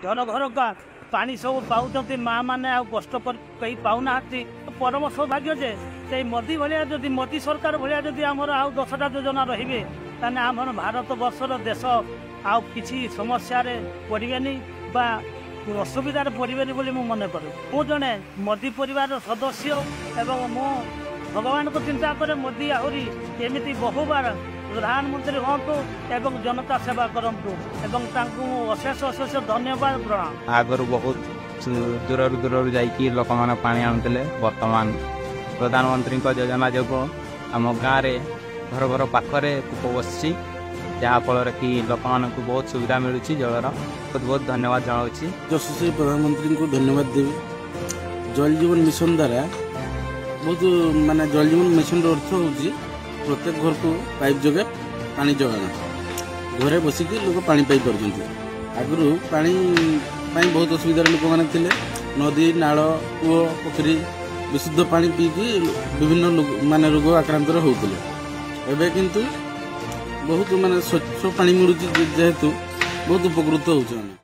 घर घर पानी सब पाँच माँ मैंने कष्ट कहीं पाऊना परम सौभाग्य जे से मोदी भाया जदि मोदी सरकार भाया जदि आमर आउ 10टा योजना रे ताने आमर भारत वर्षर देश आउ किसी समस्या पड़े बा असुविधार पड़े बोली मु मन करूँ। मु जड़े मोदी परिवार सदस्य एवं मु भगवान को चिंता करे मोदी आहरी एमती बहुबार प्रधानमंत्री हूँ एवं जनता सेवा करतु एवं अशेष अशेष धन्यवाद प्रणाम। आगर बहुत दूर दूर जाकि लोक मैंने पानी आणुले वर्तमान प्रधानमंत्री योजना जो आम गाँव घर घर पाखरे कूप बस जहाँफल कि लोक मान बहुत सुविधा मिलूँ जलर बहुत बहुत धन्यवाद जनावि। यशस्वी प्रधानमंत्री को धन्यवाद देवी। जल जीवन मिशन द्वारा बहुत माने जल जीवन मिशन अर्थ हूँ प्रत्येक घर को पाइप जगह पानी जगाना घरे बसिकी लोग पानी पाई पार्टी। आगु पानी बहुत असुविधा लोक मैंने थे नदी नाल कूଅ पोखरी विशुद्ध पानी पीकी विभिन्न माने रोग आक्रांत होते एवं किंतु बहुत माने स्वच्छ पानी मिलूँ जेहेतु बहुत उपकृत होते।